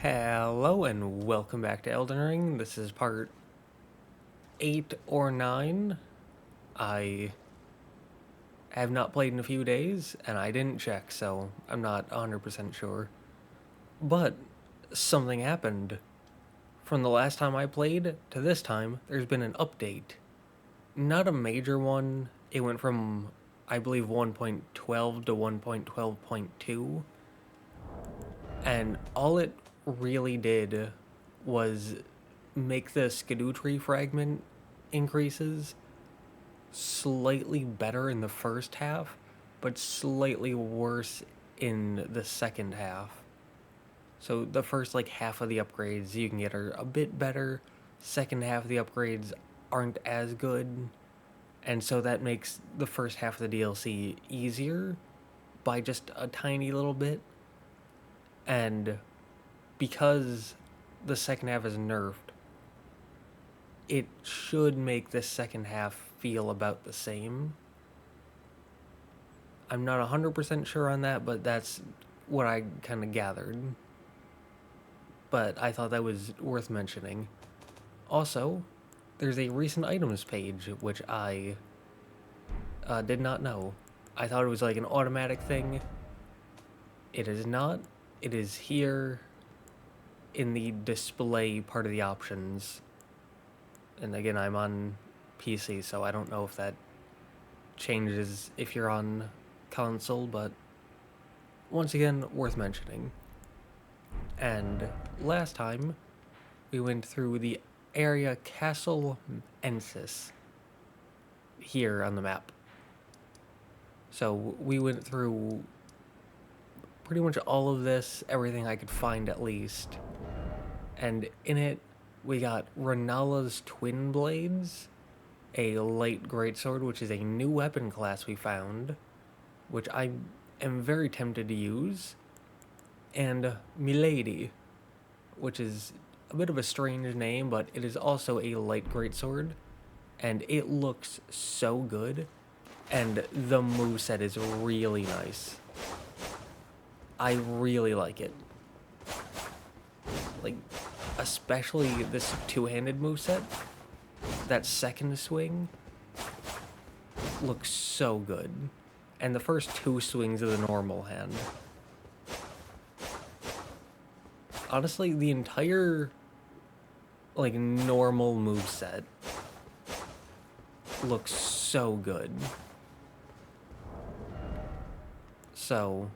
Hello and welcome back to Elden Ring. This is part 8 or 9. I have not played in a few days and I didn't check, so I'm not 100% sure. But something happened. From the last time I played to this time, there's been an update. Not a major one. It went from, I believe, 1.12 to 1.12.2. And all it really did was make the Scadu tree fragment increases slightly better in the first half, but slightly worse in the second half. So the first half of the upgrades you can get are a bit better. Second half of the upgrades aren't as good. And so that makes the first half of the DLC easier by just a tiny little bit. And because the second half is nerfed, it should make the second half feel about the same. I'm not 100% sure on that, but that's what I kind of gathered. But I thought that was worth mentioning. Also, there's a recent items page, which I did not know. I thought it was like an automatic thing. It is not. It is here in the display part of the options. And again, I'm on PC, so I don't know if that changes if you're on console, but once again, worth mentioning. And last time, we went through the area Castle Ensis here on the map. So we went through pretty much all of this, everything I could find at least. And in it, we got Ralva's Twinblades, a light greatsword, which is a new weapon class we found, which I am very tempted to use, and Milady, which is a bit of a strange name, but it is also a light greatsword, and it looks so good, and the moveset is really nice. I really like it. Especially this two-handed moveset. That second swing looks so good. And the first two swings of the normal hand. Honestly, the entire normal moveset looks so good. So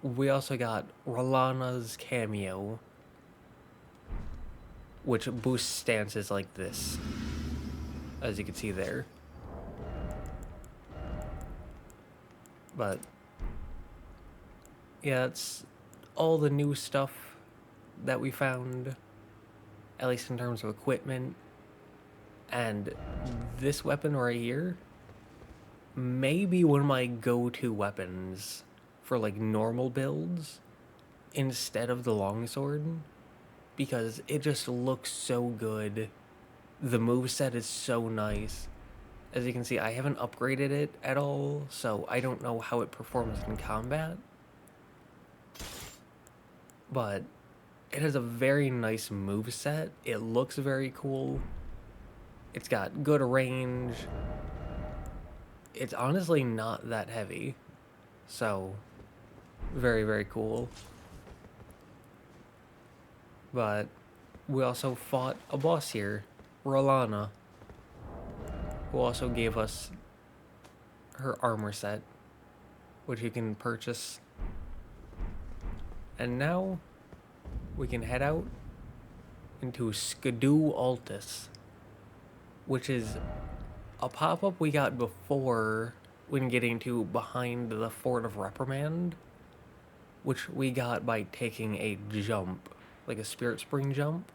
we also got Ralana's cameo, which boosts stances like this, as you can see there. But yeah, it's all the new stuff that we found, at least in terms of equipment. And this weapon right here may be one of my go-to weapons for normal builds instead of the longsword, because it just looks so good. The moveset is so nice. As you can see, I haven't upgraded it at all, so I don't know how it performs in combat. But it has a very nice moveset. It looks very cool. It's got good range. It's honestly not that heavy. So, very, very cool. But we also fought a boss here, Ralana, who also gave us her armor set, which you can purchase. And now we can head out into Scadu Altus, which is a pop-up we got before when getting to behind the Fort of Reprimand, which we got by taking a jump, like a spirit spring jump,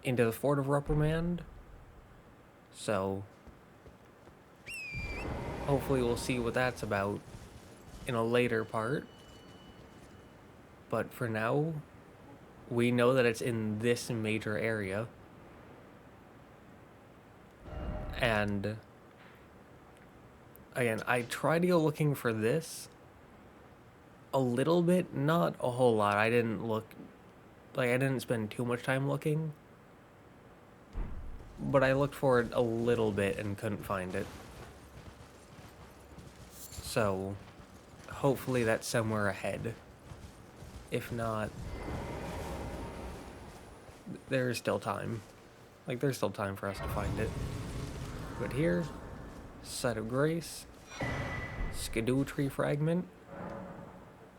into the Fort of Reprimand. So hopefully we'll see what that's about in a later part. But for now, we know that it's in this major area. And again, I tried to go looking for this a little bit, not a whole lot. I didn't look, like, I didn't spend too much time looking. But I looked for it a little bit and couldn't find it. So, hopefully that's somewhere ahead. If not, there's still time. Like, there's still time for us to find it. But here, Site of Grace, Scadu Tree Fragment,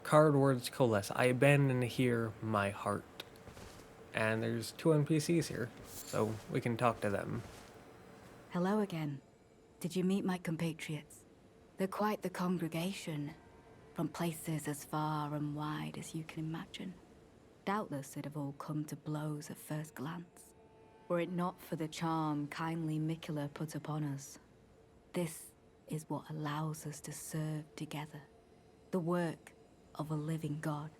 card words coalesce. I abandon here my heart. And there's 2 NPCs here, so we can talk to them. Hello again. Did you meet my compatriots? They're quite the congregation, from places as far and wide as you can imagine. Doubtless they'd have all come to blows at first glance, were it not for the charm kindly Mikula put upon us. This is what allows us to serve together, the work of a living god.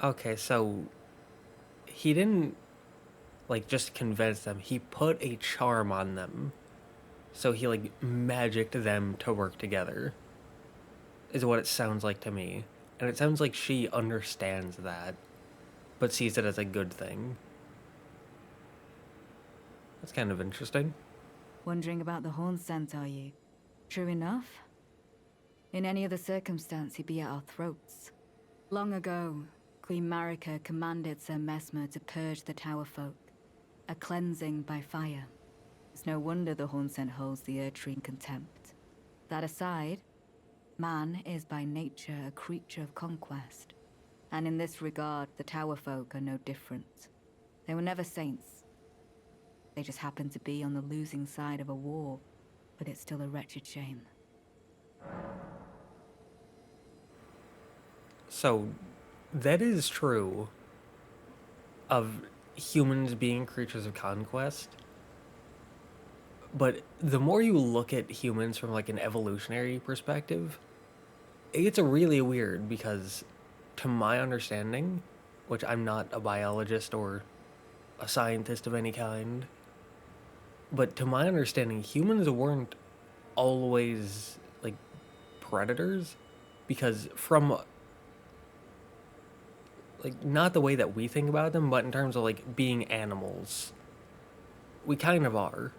Okay, so he didn't, like, just convince them. He put a charm on them. So he, like, magicked them to work together, is what it sounds like to me. And it sounds like she understands that, but sees it as a good thing. That's kind of interesting. Wondering about the horn scent, are you? True enough. In any other circumstance, he'd be at our throats. Long ago, Queen Marika commanded Sir Mesmer to purge the Tower folk, a cleansing by fire. It's no wonder the horn scent holds the Erdtree in contempt. That aside, man is by nature a creature of conquest, and in this regard, the Tower folk are no different. They were never saints. They just happened to be on the losing side of a war, but it's still a wretched shame. So, that is true of humans being creatures of conquest. But the more you look at humans from, like, an evolutionary perspective, it gets really weird because, to my understanding, which I'm not a biologist or a scientist of any kind, but to my understanding, humans weren't always, like, predators, because from, like, not the way that we think about them, but in terms of, like, being animals, we kind of are.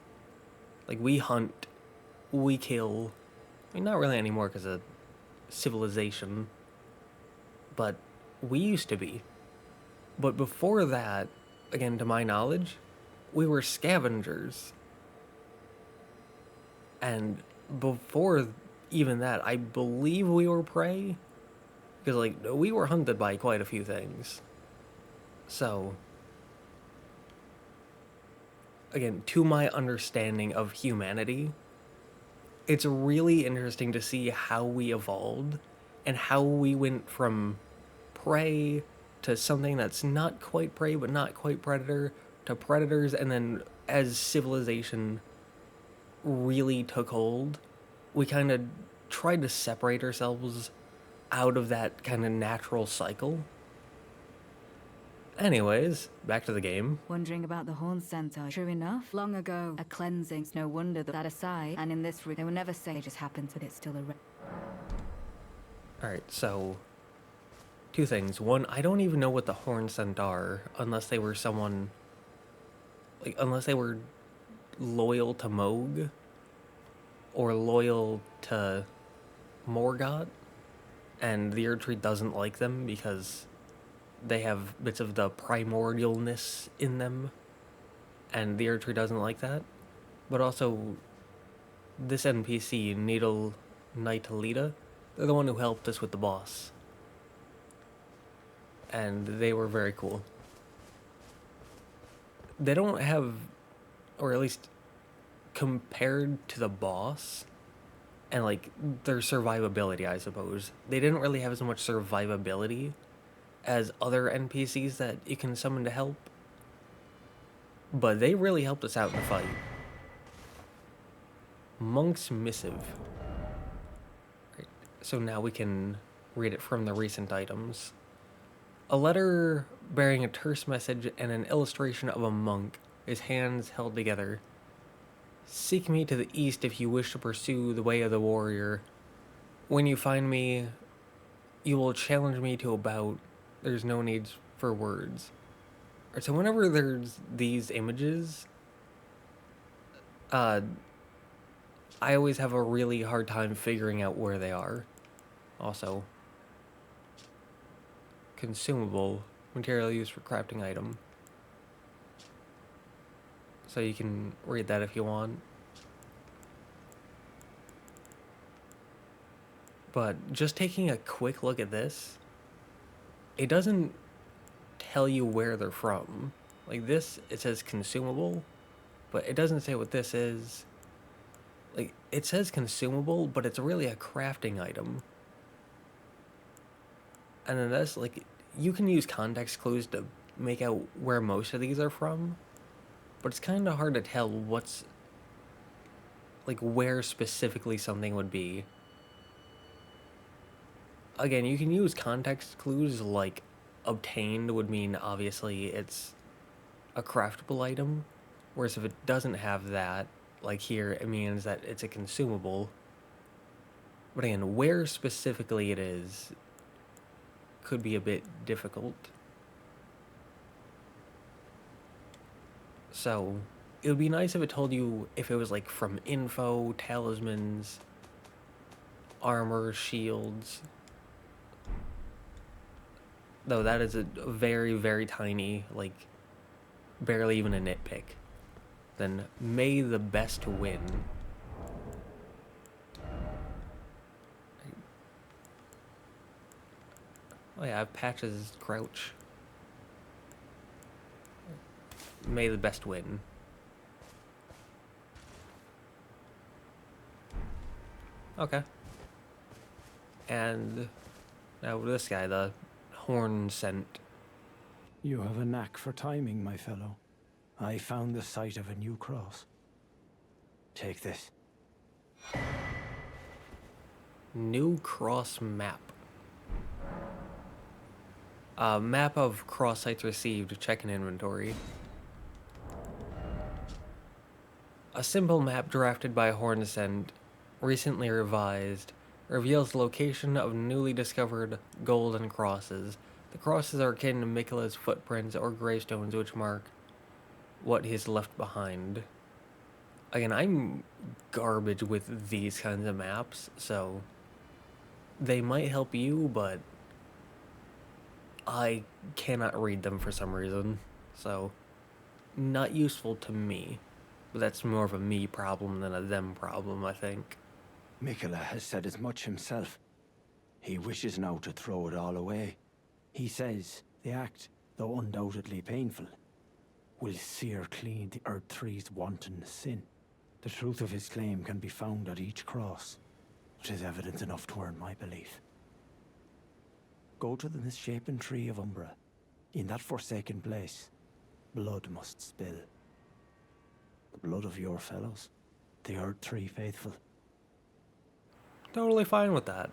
Like, we hunt, we kill. I mean, not really anymore because of civilization, but we used to be. But before that, again, to my knowledge, we were scavengers. And before even that, I believe we were prey. Because, like, we were hunted by quite a few things. So, again, to my understanding of humanity, it's really interesting to see how we evolved and how we went from prey to something that's not quite prey but not quite predator to predators, and then as civilization really took hold, we kind of tried to separate ourselves out of that kind of natural cycle. Anyways, back to the game. Wondering about the horn scent, are you? True enough. Long ago, a cleansing. It's no wonder that aside, and in this they were never saints. They just happened to, but it's still a... Alright, so 2 things. One, I don't even know what the horn scent are unless they were someone, like, unless they were loyal to Moog or loyal to Morgott, and the Erdtree doesn't like them because they have bits of the primordialness in them, and the Erdtree doesn't like that. But also, this NPC, Needle Nightalita, they're the one who helped us with the boss. And they were very cool. They don't have, or at least compared to the boss, and, like, their survivability, I suppose, they didn't really have as much survivability as other NPCs that you can summon to help. But they really helped us out in the fight. Monk's Missive. Right. So now we can read it from the recent items. A letter bearing a terse message and an illustration of a monk, his hands held together. Seek me to the east if you wish to pursue the way of the warrior. when you find me, you will challenge me to about. There's no need for words. So whenever there's these images, I always have a really hard time figuring out where they are. Also, consumable, material used for crafting item. So you can read that if you want. But just taking a quick look at this, it doesn't tell you where they're from. Like this, it says consumable, but it doesn't say what this is. Like, it says consumable, but it's really a crafting item. And then that's, like, you can use context clues to make out where most of these are from, but it's kind of hard to tell what's, like, where specifically something would be. Again, you can use context clues, like, obtained would mean, obviously, it's a craftable item, whereas if it doesn't have that, like here, it means that it's a consumable. But again, where specifically it is could be a bit difficult. So, it would be nice if it told you if it was like from info, talismans, armor, shields. Though that is a very, very tiny, like, barely even a nitpick. Then may the best win. Oh yeah, I have Patch's crouch. May the best win. Okay. And now this guy, the horn scent. You have a knack for timing, my fellow. I found the site of a new cross. Take this. New cross map. Map of cross sites received. Check in inventory. A simple map drafted by Hornscent, recently revised, reveals the location of newly discovered golden crosses. The crosses are akin to Mikola's footprints or gravestones which mark what he's left behind. Again, I'm garbage with these kinds of maps, so they might help you, but I cannot read them for some reason, so not useful to me. But that's more of a me problem than a them problem, I think. Mikola has said as much himself. He wishes now to throw it all away. He says the act, though undoubtedly painful, will sear clean the Erdtree's wanton sin. The truth of his claim can be found at each cross. It is evidence enough to earn my belief. Go to the misshapen tree of Umbra. In that forsaken place, blood must spill. The blood of your fellows, the Erdtree faithful. Totally fine with that.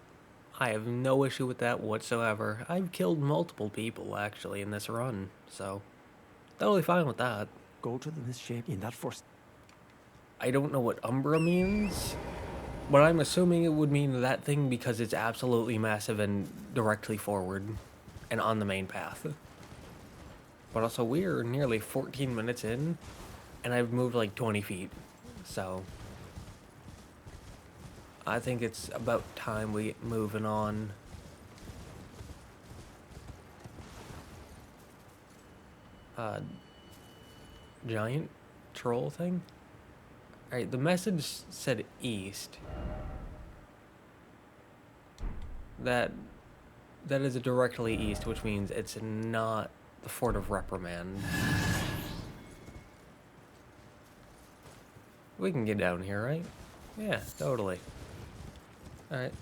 I have no issue with that whatsoever. I've killed multiple people, actually, in this run, so totally fine with that. Go to the misshapen in that I don't know what Umbra means, but I'm assuming it would mean that thing because it's absolutely massive and directly forward and on the main path. But also, we're nearly 14 minutes in, and I've moved like 20 feet, so I think it's about time we get moving on. Giant troll thing? Alright, the message said east. That is directly east, which means it's not the Fort of Reprimand. We can get down here, right? Yeah, totally. Alright.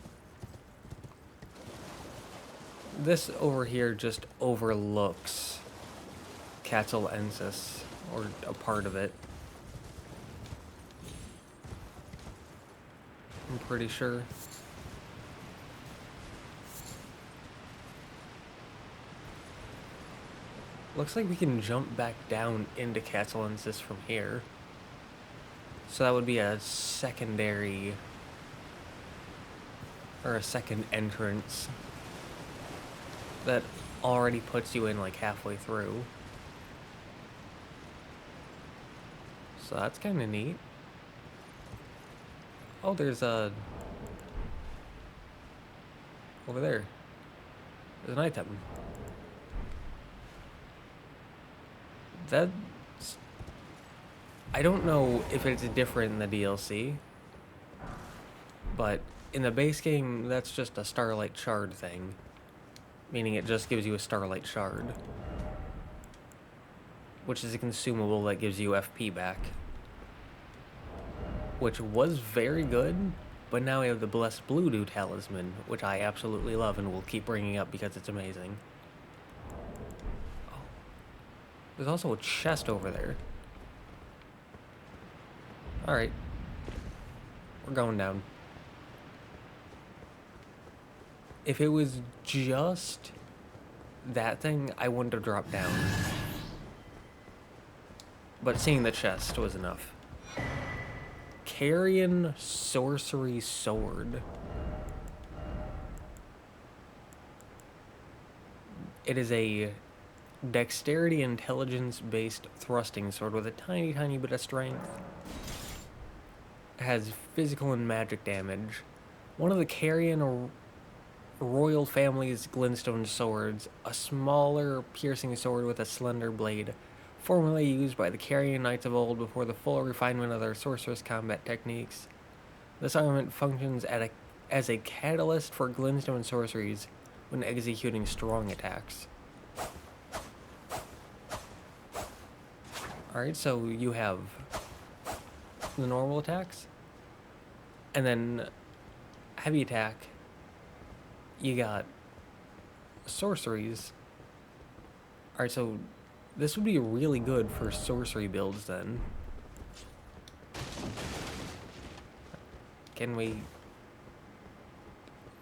This over here just overlooks Castle Ensis, or a part of it. I'm pretty sure. Looks like we can jump back down into Castle Ensis from here. So that would be a secondary or a second entrance that already puts you in like halfway through. So that's kind of neat. Oh, there's a... over there. There's an item. That's... I don't know if it's different in the DLC, but in the base game, that's just a Starlight Shard thing. Meaning it just gives you a Starlight Shard. Which is a consumable that gives you FP back. Which was very good, but now we have the Blessed Blue Dew Talisman, which I absolutely love and will keep bringing up because it's amazing. Oh. There's also a chest over there. Alright. We're going down. If it was just that thing, I wouldn't have dropped down. But seeing the chest was enough. Carrion Sorcery Sword. It is a dexterity intelligence based thrusting sword with a tiny bit of strength. It has physical and magic damage. One of the Carrion royal family's glintstone swords, a smaller piercing sword with a slender blade, formerly used by the Carrion Knights of old before the full refinement of their sorceress combat techniques. This armament functions as a catalyst for glintstone sorceries when executing strong attacks. Alright, so you have the normal attacks, and then heavy attack. You got sorceries. Alright, so this would be really good for sorcery builds then. Can we...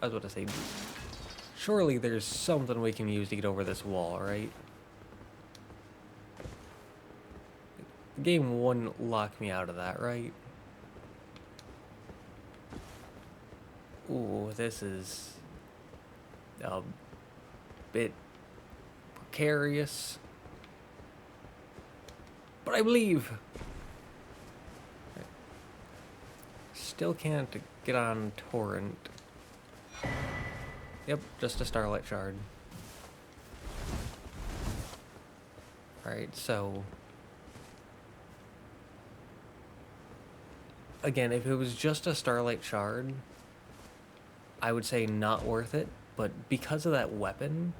I was about to say... Surely there's something we can use to get over this wall, right? The game wouldn't lock me out of that, right? Ooh, this is... a bit precarious. But I believe. Still can't get on Torrent. Yep, just a Starlight Shard. Alright, so... again, if it was just a Starlight Shard, I would say not worth it. But because of that weapon...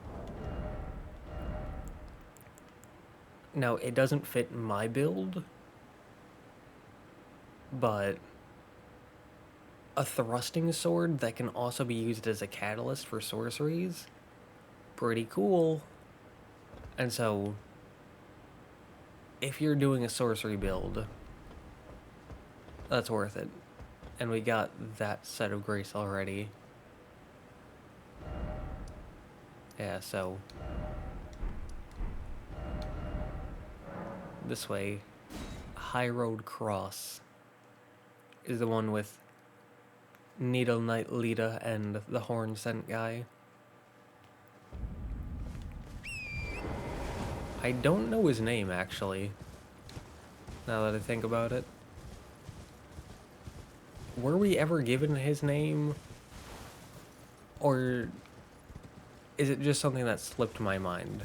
now, it doesn't fit my build, but a thrusting sword that can also be used as a catalyst for sorceries, pretty cool. And so, if you're doing a sorcery build, that's worth it. And we got that set of grace already. Yeah, so... this way, High Road Cross is the one with Needle Knight Lita and the Horn Scent guy. I don't know his name, actually, now that I think about it. Were we ever given his name? Or is it just something that slipped my mind?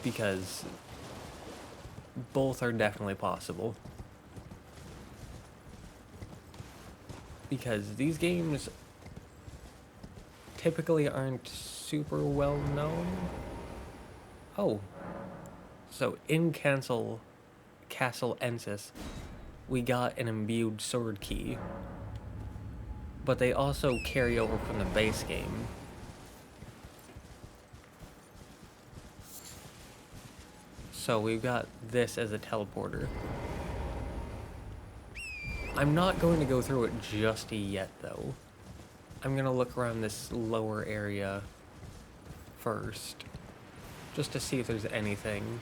Because both are definitely possible. Because these games typically aren't super well known. Oh. So in Castle Ensis, we got an imbued sword key. But they also carry over from the base game. So we've got this as a teleporter. I'm not going to go through it just yet, though. I'm going to look around this lower area first, just to see if there's anything.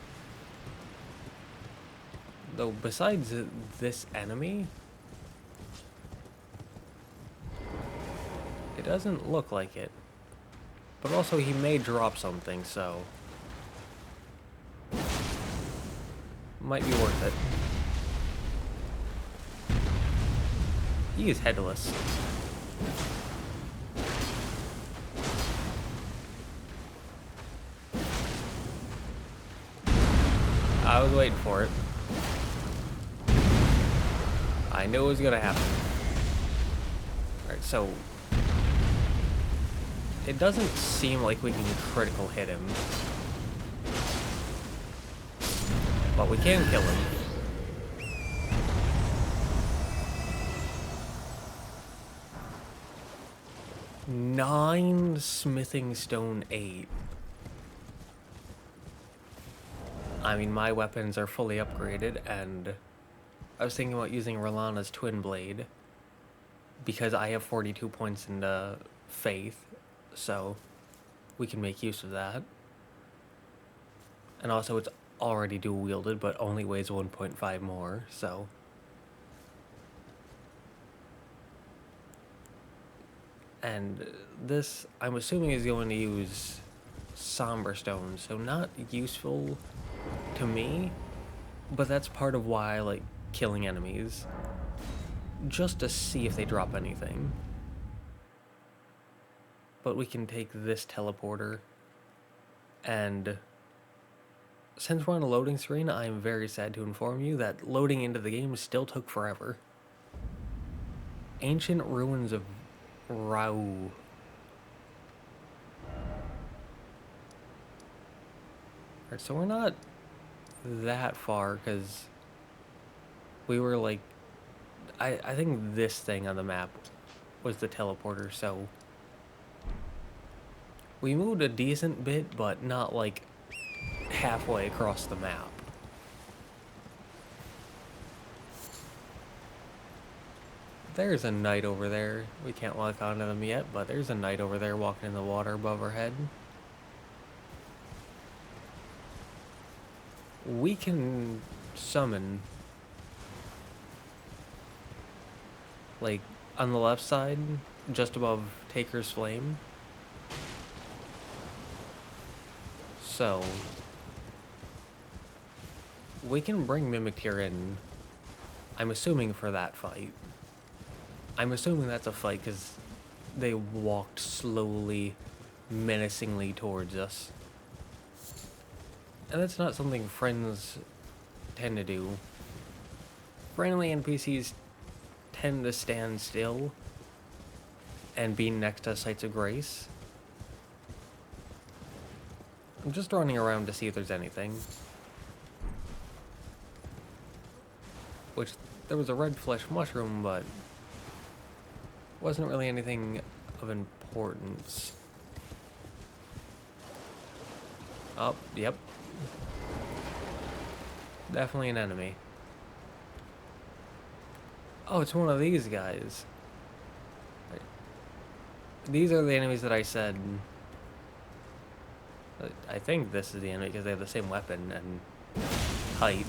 Though besides this enemy, It doesn't look like it. But also he may drop something, so... might be worth it. He is headless. I was waiting for it. I knew it was gonna happen. Alright, so... it doesn't seem like we can critical hit him. But we can kill him. Nine smithing stone 8. I mean, my weapons are fully upgraded, and I was thinking about using Ralana's Twinblade because I have 42 points in faith, so we can make use of that. And also, it's already dual wielded, but only weighs 1.5 more, so. And this, I'm assuming, is going to use Somber Stone, so not useful to me, but that's part of why I like killing enemies, just to see if they drop anything. But we can take this teleporter, and since we're on a loading screen, I'm very sad to inform you that loading into the game still took forever. Ancient Ruins of Rau. Alright, so we're not that far, because we were like... I think this thing on the map was the teleporter, so... we moved a decent bit, but not like halfway across the map. There's a knight over there. We can't walk onto them yet, but there's a knight over there walking in the water above our head. We can summon, like, on the left side, just above Taker's Flame. So, we can bring Mimiktir in, I'm assuming for that fight. I'm assuming that's a fight because they walked slowly, menacingly towards us. And that's not something friends tend to do. Friendly NPCs tend to stand still and be next to sites of grace. I'm just running around to see if there's anything. Which, there was a red flesh mushroom, but wasn't really anything of importance. Oh, yep. Definitely an enemy. Oh, it's one of these guys. These are the enemies that I said. I think this is the enemy because they have the same weapon and height.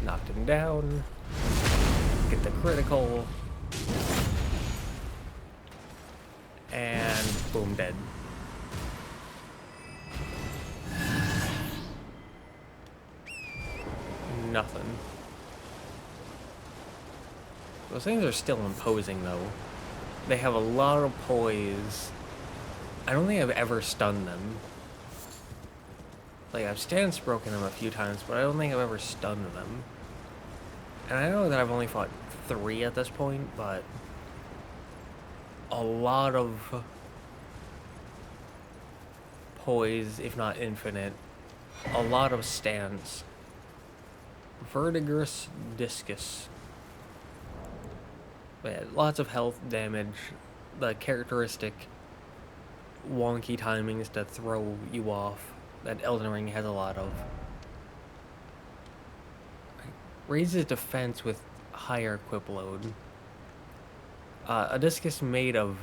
Knocked him down. Get the critical. And boom, dead. Nothing. Those things are still imposing, though. They have a lot of poise. I don't think I've ever stunned them. Like, I've stance broken them a few times, but I don't think I've ever stunned them. And I know that I've only fought 3 at this point, but a lot of poise, if not infinite. A lot of stance. Vertigrous Discus. Yeah, lots of health damage. The characteristic wonky timings to throw you off that Elden Ring has a lot of. Raises defense with higher equip load. A discus made of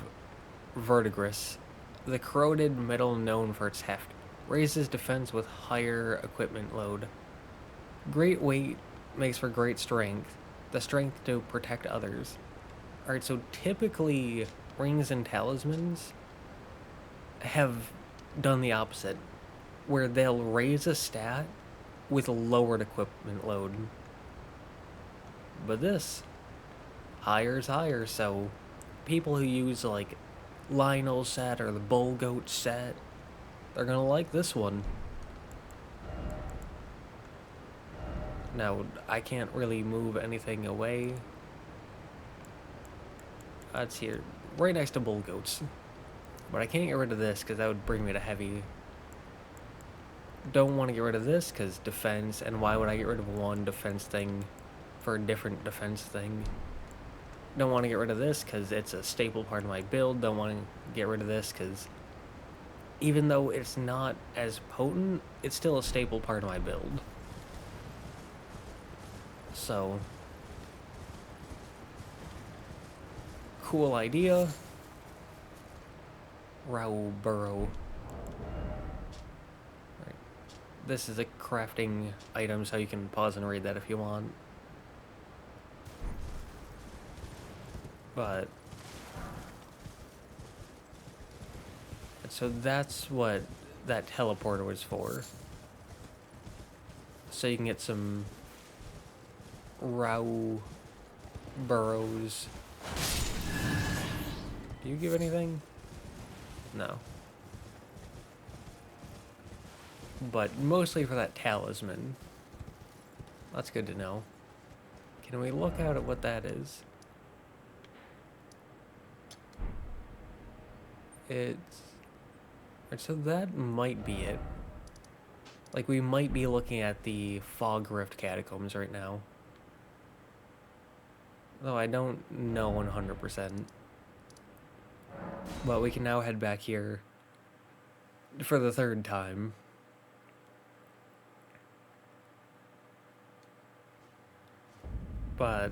verdigris, the corroded metal known for its heft, raises defense with higher equipment load. Great weight makes for great strength. The strength to protect others. Alright, so typically rings and talismans have done the opposite, where they'll raise a stat with a lowered equipment load. But this, higher is higher, so people who use like Lionel set or the Bull Goat set, they're gonna like this one. Now, I can't really move anything away. That's here, right next to Bull Goats. But I can't get rid of this because that would bring me to heavy. Don't want to get rid of this because defense, and why would I get rid of one defense thing for a different defense thing? Don't want to get rid of this because it's a staple part of my build. Don't want to get rid of this because even though it's not as potent, it's still a staple part of my build. So, cool idea. Raoul Burrow. Right. This is a crafting item, so you can pause and read that if you want. But so that's what that teleporter was for. So you can get some Raoul burrows. Do you give anything? No. But mostly for that talisman. That's good to know. Can we look out at what that is? So that might be it. Like, we might be looking at the Fog Rift Catacombs right now. Though I don't know 100%. But we can now head back here for the third time. But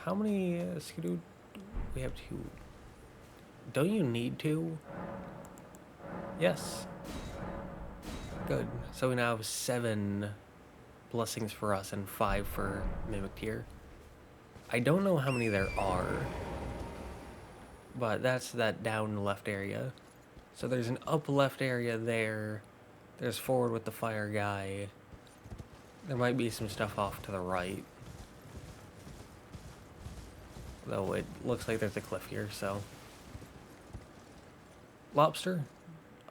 how many Scadu? We have 2. Don't you need 2? Yes. Good. So we now have 7 blessings for us and 5 for Mimic Tier. I don't know how many there are, but that's that down left area. So there's an up left area there. There's forward with the fire guy. There might be some stuff off to the right. Though it looks like there's a cliff here, so. Lobster.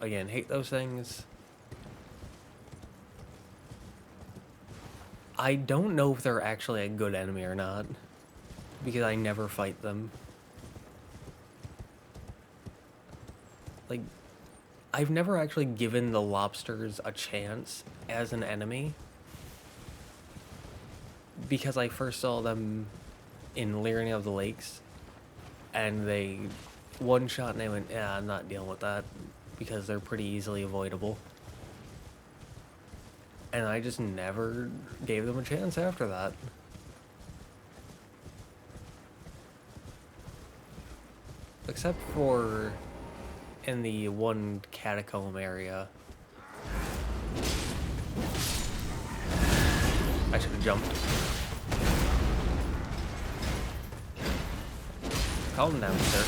Again, hate those things. I don't know if they're actually a good enemy or not, because I never fight them. Like, I've never actually given the lobsters a chance as an enemy, because I first saw them in Lyria of the Lakes, and they one-shot and I went, yeah, I'm not dealing with that, because they're pretty easily avoidable. And I just never gave them a chance after that. Except for in the one catacomb area. I should have jumped. Calm down, sir.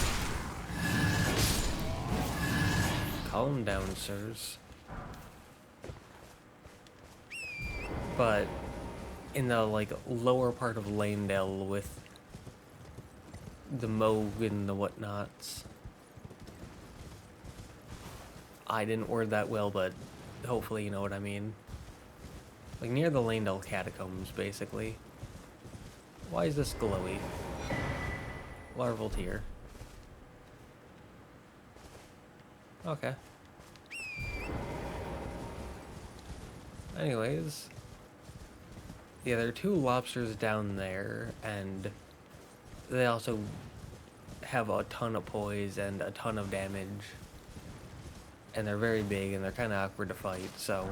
Calm down, sirs. But in the like lower part of Lanedale with the Moog and the whatnots, I didn't word that well, but hopefully you know what I mean. Like near the Lanedale catacombs, basically. Why is this glowy? Larval tier. Okay. Anyways. Yeah, there are 2 lobsters down there, and they also have a ton of poise and a ton of damage. And they're very big, and they're kind of awkward to fight, so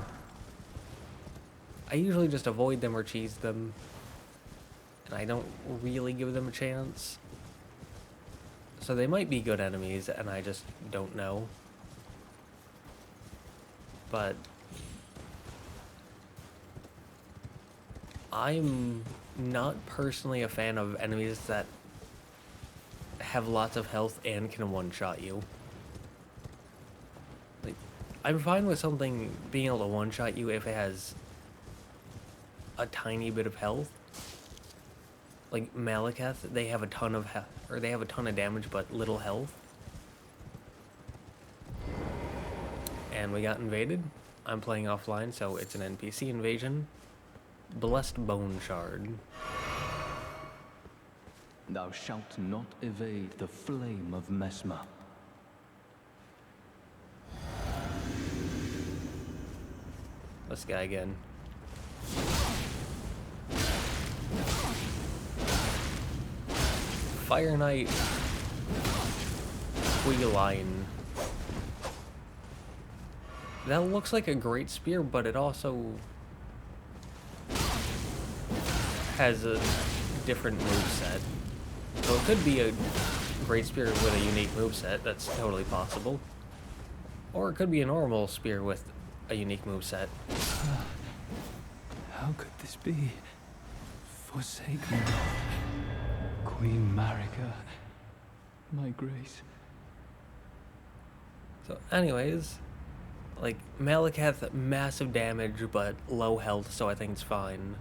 I usually just avoid them or cheese them, and I don't really give them a chance. So they might be good enemies, and I just don't know. But I'm not personally a fan of enemies that have lots of health and can one-shot you. Like, I'm fine with something being able to one-shot you if it has a tiny bit of health. Like Malekith, they have a ton of they have a ton of damage but little health. And we got invaded. I'm playing offline, so it's an NPC invasion. Blessed Bone Shard. Thou shalt not evade the flame of Mesmer. This guy again. Fire Knight. Line. That looks like a great spear, but it also has a different moveset. So it could be a great spear with a unique moveset, that's totally possible. Or it could be a normal spear with a unique moveset. How could this be? Forsake me not, Queen Marika, my grace. So anyways, like, Malekith, massive damage, but low health, so I think it's fine.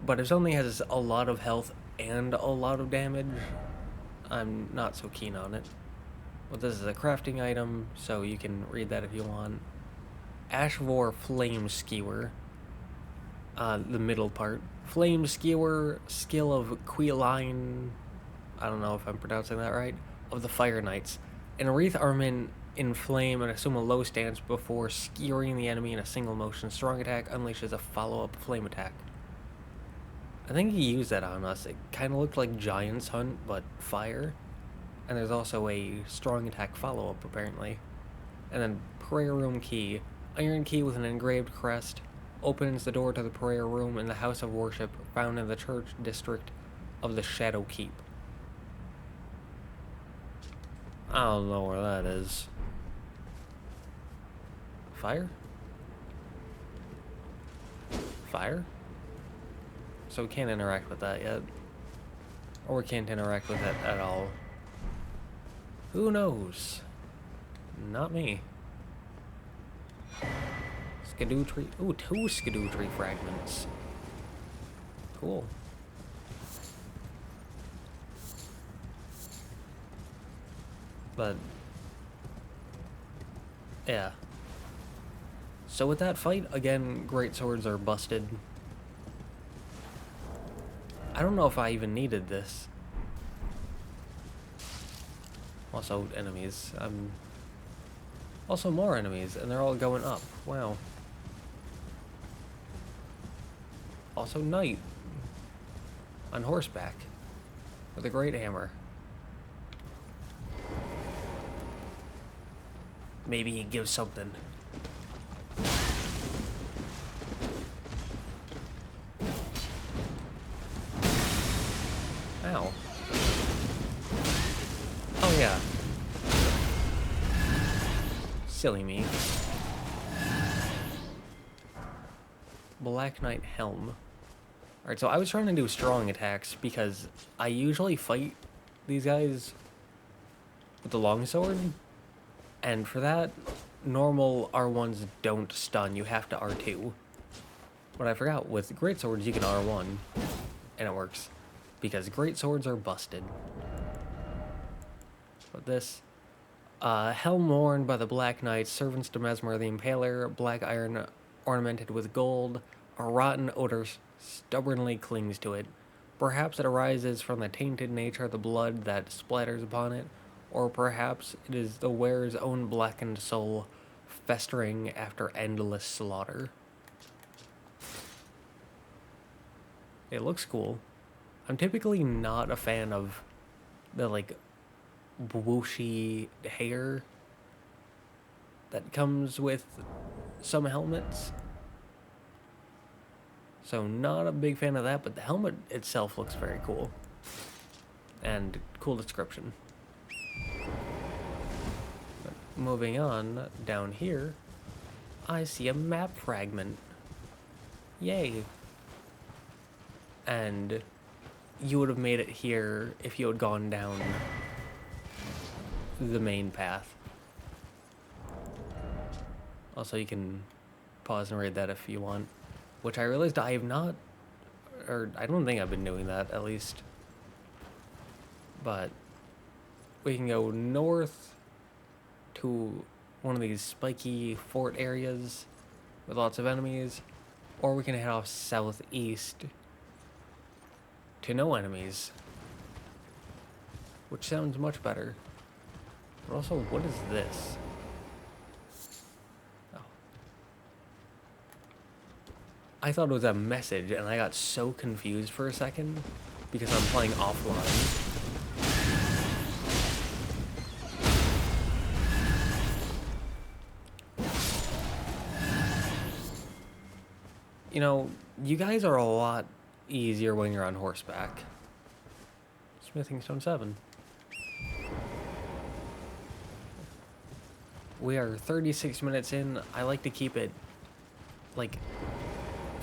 But if something has a lot of health and a lot of damage, I'm not so keen on it. Well, this is a crafting item, so you can read that if you want. Ashvor Flame Skewer. The middle part. Flame Skewer, skill of Queeline, I don't know if I'm pronouncing that right, of the Fire Knights. An wreath armament in flame and assume a low stance before skewering the enemy in a single motion. Strong attack unleashes a follow-up flame attack. I think he used that on us. It kind of looked like Giant's Hunt, but fire. And there's also a strong attack follow-up, apparently. And then Prayer Room Key. Iron key with an engraved crest. Opens the door to the prayer room in the house of worship found in the church district of the Shadow Keep. I don't know where that is. Fire? Fire? So we can't interact with that yet. Or we can't interact with it at all. Who knows? Not me. Scadu tree. Ooh, 2 Scadu tree fragments. Cool. But yeah. So with that fight, again, great swords are busted. I don't know if I even needed this. Also enemies. Also more enemies, and they're all going up. Wow. Also knight. On horseback. With a great hammer. Maybe he gives something. Ow. Oh yeah. Silly me. Black Knight Helm. Alright, so I was trying to do strong attacks because I usually fight these guys with the longsword. And for that, normal R1s don't stun. You have to R2. But I forgot, with great swords you can R1. And it works. Because great swords are busted. But this... helm worn by the Black Knights, servants to Mesmer the Impaler, black iron ornamented with gold, a rotten odor stubbornly clings to it. Perhaps it arises from the tainted nature of the blood that splatters upon it, or perhaps it is the wearer's own blackened soul festering after endless slaughter. It looks cool. I'm typically not a fan of the, like, whooshy hair that comes with some helmets. So not a big fan of that, but the helmet itself looks very cool. And cool description. But moving on, down here, I see a map fragment. Yay. And you would have made it here if you had gone down the main path. Also, you can pause and read that if you want. Which I realized I have not, or I don't think I've been doing that, at least. But we can go north to one of these spiky fort areas with lots of enemies, or we can head off southeast to no enemies, which sounds much better. But also, what is this? Oh. I thought it was a message, and I got so confused for a second because I'm playing offline. You know, you guys are a lot easier when you're on horseback. Smithing Stone 7. We are 36 minutes in. I like to keep it like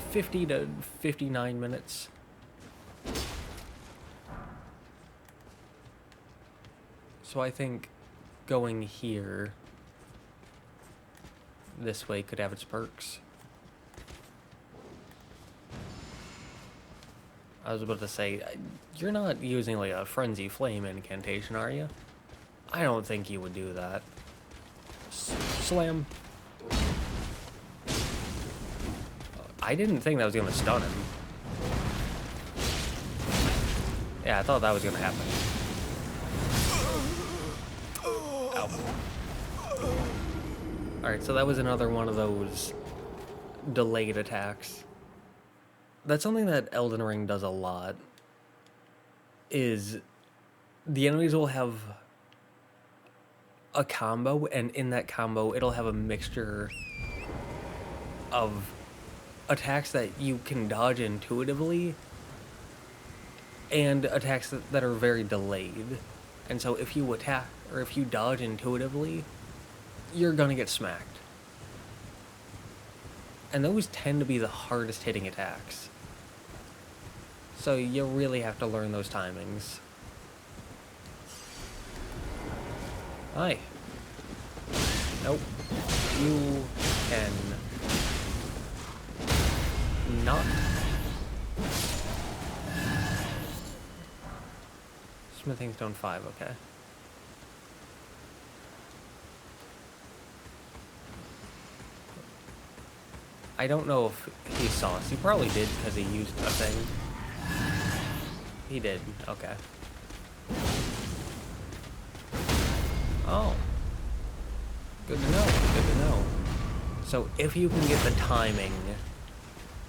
50 to 59 minutes. So I think going here this way could have its perks. I was about to say, you're not using like a Frenzy Flame incantation, are you? I don't think you would do that. Slam. I didn't think that was gonna stun him. Yeah, I thought that was gonna happen. Ow. Alright, so that was another one of those delayed attacks. That's something that Elden Ring does a lot, is the enemies will have a combo, and in that combo it'll have a mixture of attacks that you can dodge intuitively and attacks that are very delayed. And so if you attack, or if you dodge intuitively, you're gonna get smacked. And those tend to be the hardest hitting attacks. So you really have to learn those timings. Hi. Nope. You can not. Smithing Stone 5, okay. I don't know if he saw us. He probably did because he used a thing. He did, okay. Oh. Good to know, good to know. So if you can get the timing,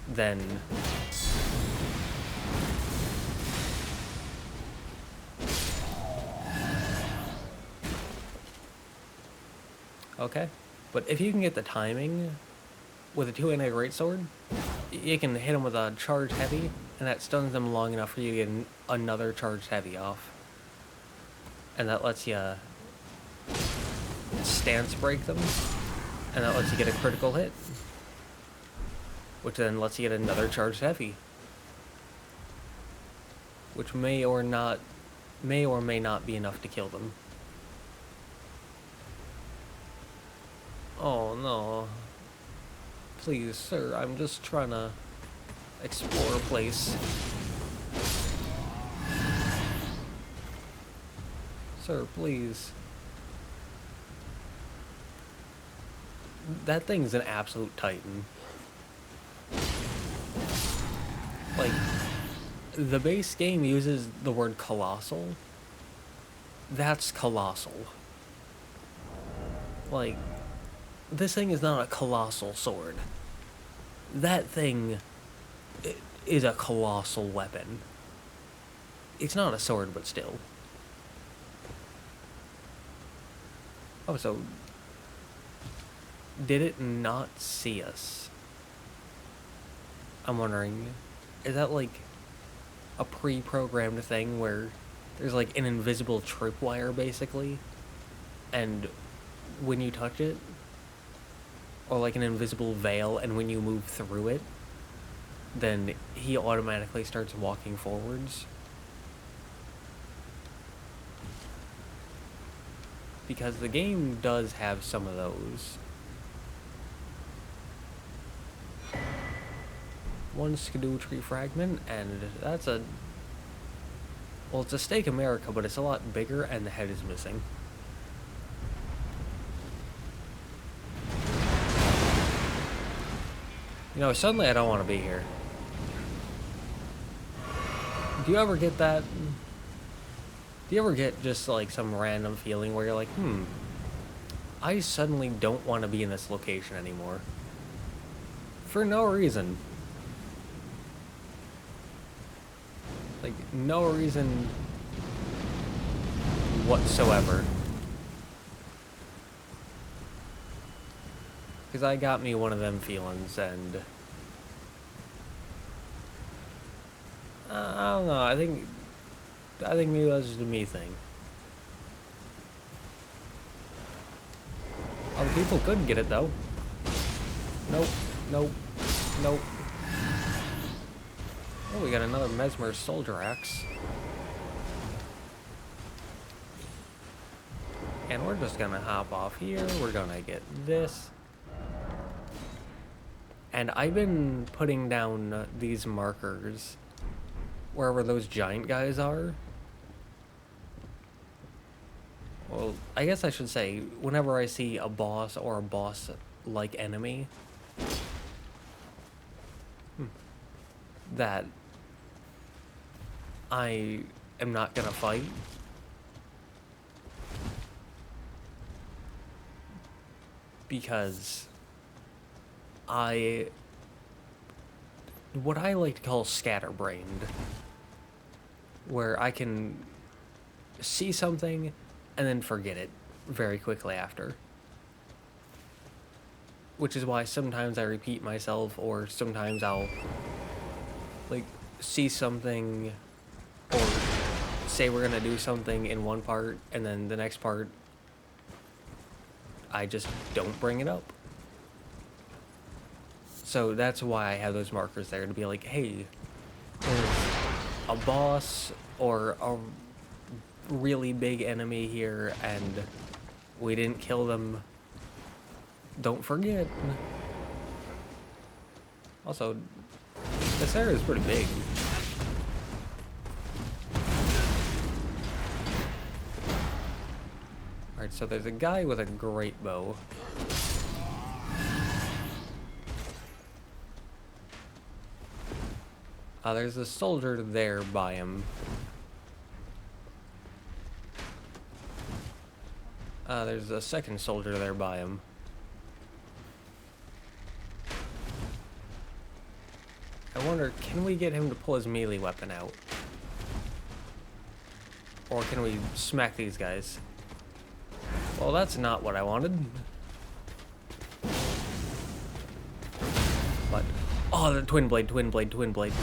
then... Okay, but if you can get the timing with a two-handed greatsword, you can hit him with a charged heavy, and that stuns them long enough for you to get another charged heavy off. And that lets you stance break them, and that lets you get a critical hit, which then lets you get another charged heavy, which may or may not be enough to kill them. Oh no. Please, sir, I'm just trying to explore a place. Sir, please. That thing's an absolute titan. Like, the base game uses the word colossal. That's colossal. Like, this thing is not a colossal sword. That thing is a colossal weapon. It's not a sword, but still. Oh, so... did it not see us? I'm wondering, is that like a pre-programmed thing where there's like an invisible tripwire basically, and when you touch it, or like an invisible veil, and when you move through it, then he automatically starts walking forwards. Because the game does have some of those. One Scadu tree fragment, and that's a... Well, it's a Stake America, but it's a lot bigger, and the head is missing. You know, suddenly I don't want to be here. Do you ever get that? Do you ever get just like some random feeling where you're like, I suddenly don't want to be in this location anymore. For no reason. Like, no reason whatsoever. Because I got me one of them feelings, and... I don't know, I think maybe that's just a me thing. Other people could get it, though. Nope, nope, nope. Oh, we got another Mesmer Soldier Axe. And we're just gonna hop off here. We're gonna get this. And I've been putting down these markers wherever those giant guys are. Well, I guess I should say, whenever I see a boss or a boss-like enemy that I am not gonna fight, because what I like to call scatterbrained, where I can see something and then forget it very quickly after. Which is why sometimes I repeat myself, or sometimes I'll like see something or say we're gonna do something in one part, and then the next part I just don't bring it up. So that's why I have those markers there, to be like, hey, there's a boss or a really big enemy here and we didn't kill them. Don't forget. Also, this area is pretty big. Alright, so there's a guy with a great bow. There's a soldier there by him. There's a second soldier there by him. I wonder, can we get him to pull his melee weapon out? Or can we smack these guys? Well, that's not what I wanted. But, oh, the Twinblade.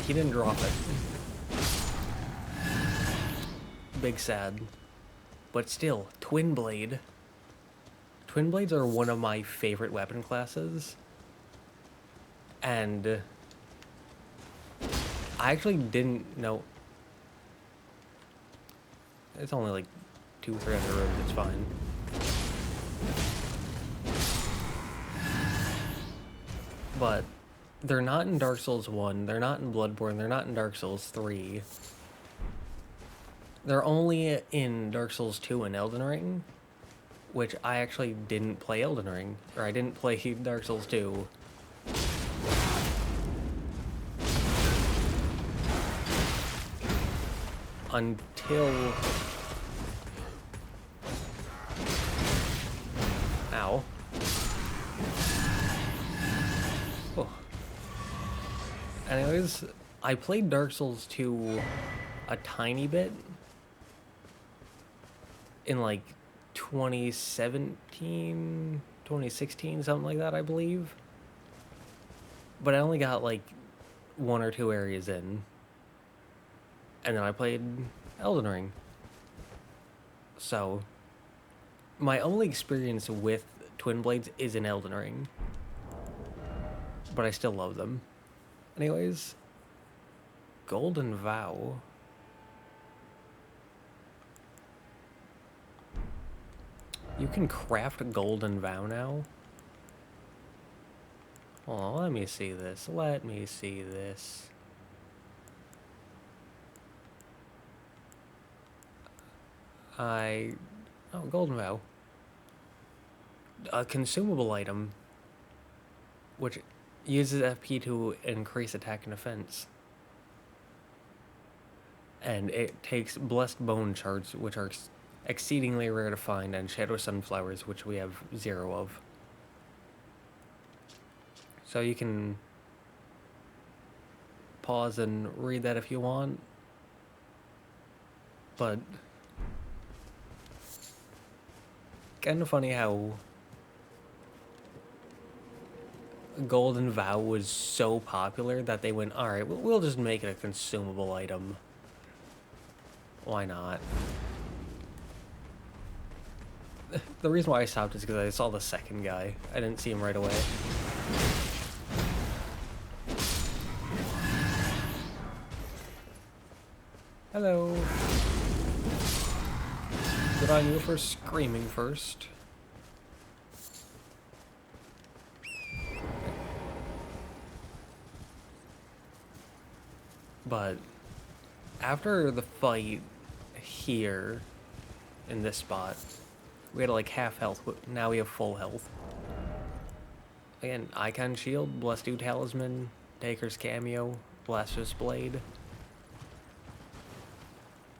He didn't drop it. Big sad. But still, Twinblade. Twinblades are one of my favorite weapon classes. And I actually didn't know. It's only like 2-3 on the road, it's fine. But they're not in Dark Souls 1, they're not in Bloodborne, they're not in Dark Souls 3. They're only in Dark Souls 2 and Elden Ring, which I actually didn't play Elden Ring, or I didn't play Dark Souls 2. Until... Ow. Oh. Anyways, I played Dark Souls 2 a tiny bit in like 2017, 2016, something like that, I believe. But I only got like 1 or 2 areas in. And then I played Elden Ring. So, my only experience with Twinblades is in Elden Ring. But I still love them. Anyways, Golden Vow. You can craft a Golden Vow now? Oh, let me see this. Let me see this. Oh, Golden Vow. A consumable item, which uses FP to increase attack and defense. And it takes Blessed Bone Shards, which are exceedingly rare to find, and Shadow Sunflowers, which we have 0 of. So you can pause and read that if you want. But kind of funny how Golden Vow was so popular that they went, alright, we'll just make it a consumable item. Why not? The reason why I stopped is because I saw the second guy. I didn't see him right away. Hello. Good on you for screaming first. But after the fight here in this spot, we had like half health, but now we have full health. Again, Icon Shield, Blessed Dew Talisman, Taker's Cameo, Blasphemous Blade.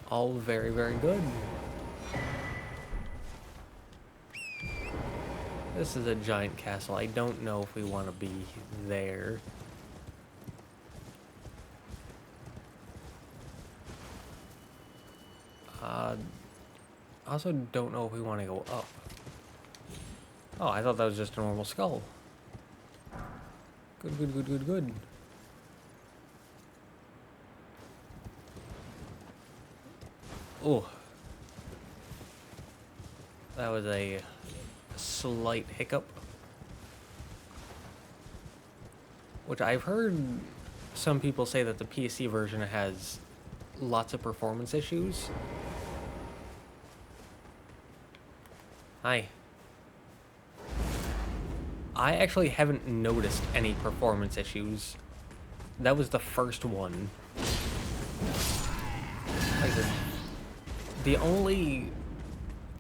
All very, very good. This is a giant castle. I don't know if we want to be there. I also don't know if we want to go up. Oh, I thought that was just a normal skull. Good, good, good, good, good. Oh. That was a slight hiccup. Which I've heard some people say that the PC version has lots of performance issues. Hi. I actually haven't noticed any performance issues. That was the first one. Like I said, the only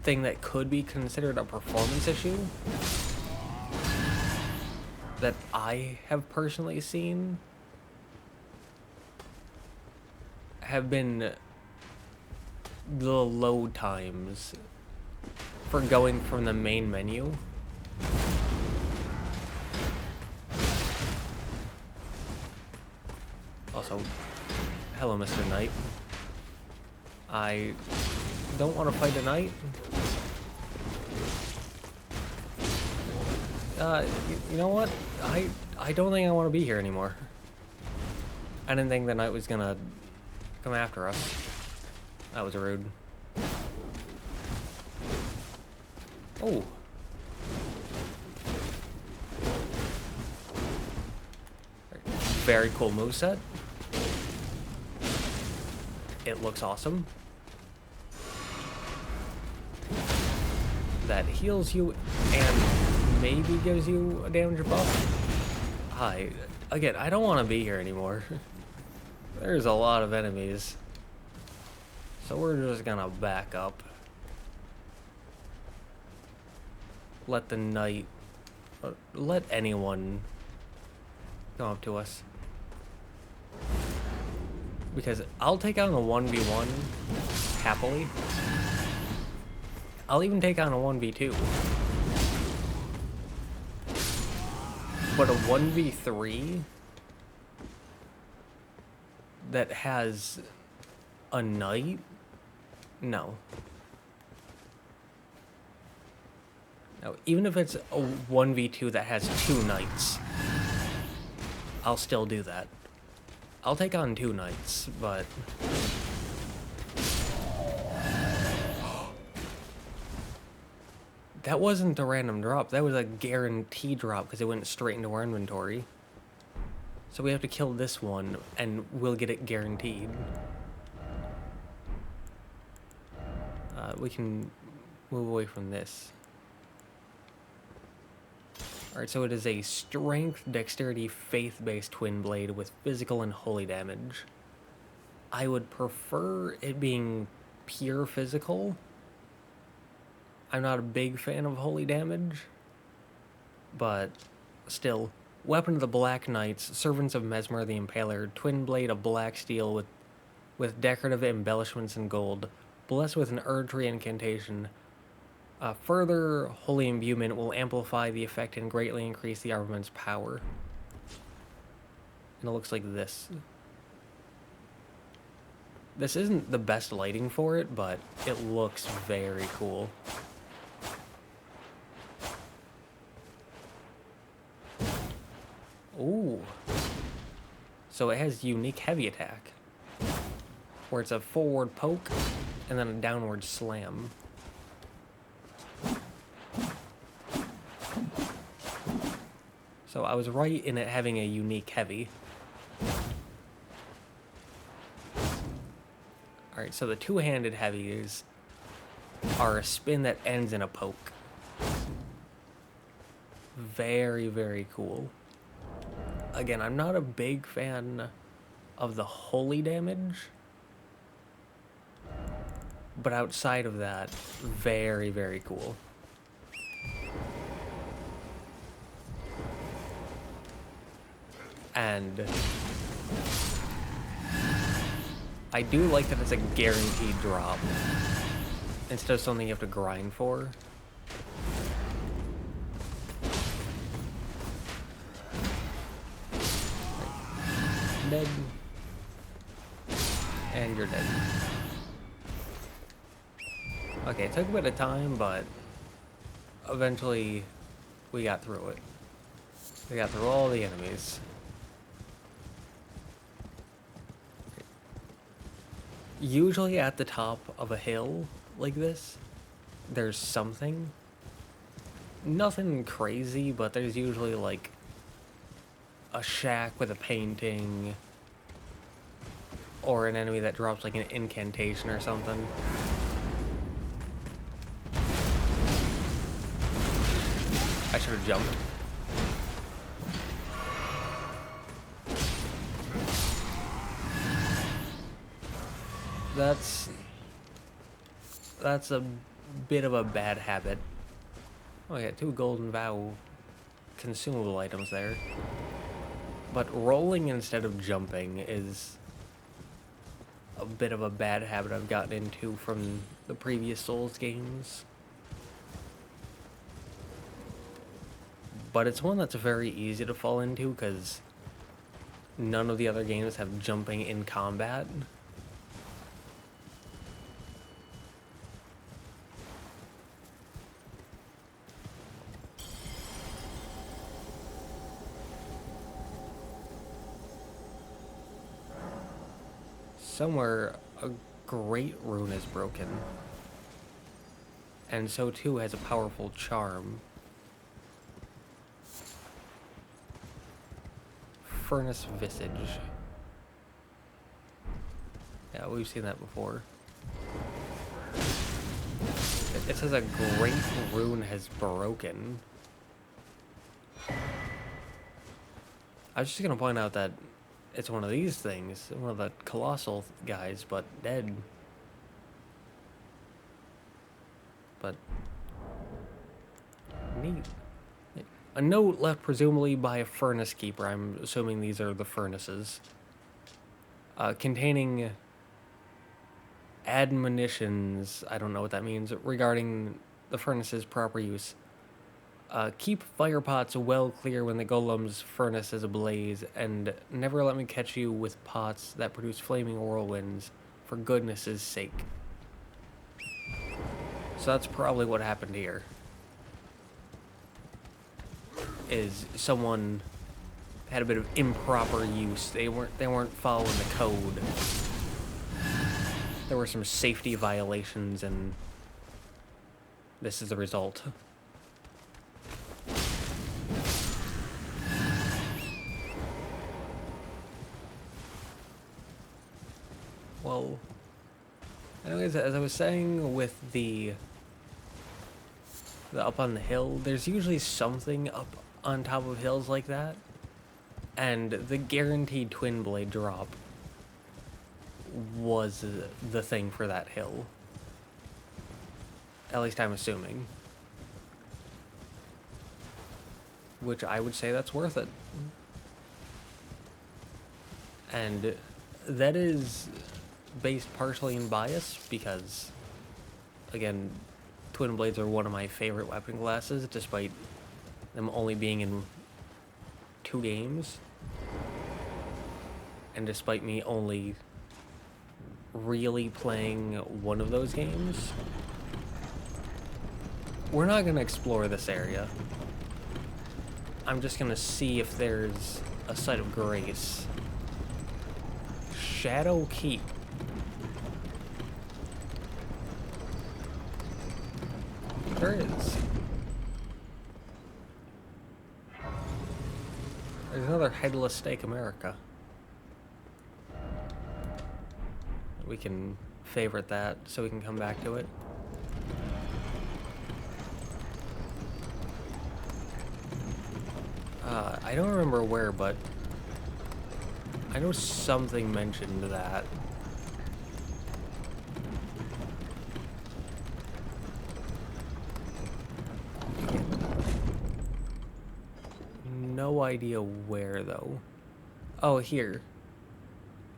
thing that could be considered a performance issue that I have personally seen have been the load times for going from the main menu. Also, hello, Mr. Knight. I don't want to fight a knight. You know what? I don't think I want to be here anymore. I didn't think the knight was gonna come after us. That was rude. Oh. Very cool moveset. It looks awesome. That heals you and maybe gives you a damage buff. Again, I don't want to be here anymore. There's a lot of enemies. So we're just gonna back up. Let the knight, let anyone come up to us. Because I'll take on a 1v1 happily. I'll even take on a 1v2. But a 1v3 that has a knight? No. Now, even if it's a 1v2 that has 2 knights, I'll still do that. I'll take on 2 knights, but That wasn't a random drop. That was a guaranteed drop because it went straight into our inventory. So we have to kill this one, and we'll get it guaranteed. We can move away from this. Alright, so it is a strength, dexterity, faith-based Twinblade with physical and holy damage. I would prefer it being pure physical. I'm not a big fan of holy damage, but still. Weapon of the Black Knights, Servants of Mesmer the Impaler, Twinblade of black steel with decorative embellishments in gold, blessed with an Erdtree incantation. Further holy imbuement will amplify the effect and greatly increase the armament's power. And it looks like this. This isn't the best lighting for it, but it looks very cool. Ooh. So it has unique heavy attack, where it's a forward poke and then a downward slam. So I was right in it having a unique heavy. Alright, so the two-handed heavies are a spin that ends in a poke. Very, very cool. Again, I'm not a big fan of the holy damage, but outside of that, very, very cool. And I do like that it's a guaranteed drop instead of something you have to grind for. Dead. And you're dead. Okay, it took a bit of time, but eventually we got through it. We got through all the enemies. Usually at the top of a hill like this, there's something. Nothing crazy, but there's usually like a shack with a painting, or an enemy that drops like an incantation or something. I should have jumped. That's a bit of a bad habit. Oh, I got 2 golden vow consumable items there. But rolling instead of jumping is a bit of a bad habit I've gotten into from the previous Souls games. But it's one that's very easy to fall into because none of the other games have jumping in combat. Somewhere, a great rune is broken. And so too has a powerful charm. Furnace Visage. Yeah, we've seen that before. It says a great rune has broken. I was just gonna point out that it's one of these things, one of the colossal guys, but dead. But neat. A note left presumably by a furnace keeper. I'm assuming these are the furnaces. Containing admonitions, I don't know what that means, regarding the furnace's proper use. Keep fire pots well clear when the golem's furnace is ablaze, and never let me catch you with pots that produce flaming whirlwinds, for goodness' sake. So that's probably what happened here. Is someone had a bit of improper use. They weren't following the code. There were some safety violations, and this is the result. as I was saying with the up on the hill, there's usually something up on top of hills like that, and the guaranteed Twinblade drop was the thing for that hill. At least I'm assuming. Which I would say that's worth it. And that is based partially in bias, because, again, Twinblades are one of my favorite weapon classes, despite them only being in 2 games. And despite me only really playing one of those games. We're not going to explore this area. I'm just going to see if there's a site of grace. Shadow Keep. There is. There's another Headless Stake America. We can favorite that so we can come back to it. I don't remember where, but I know something mentioned that. No idea where, though. Oh, here.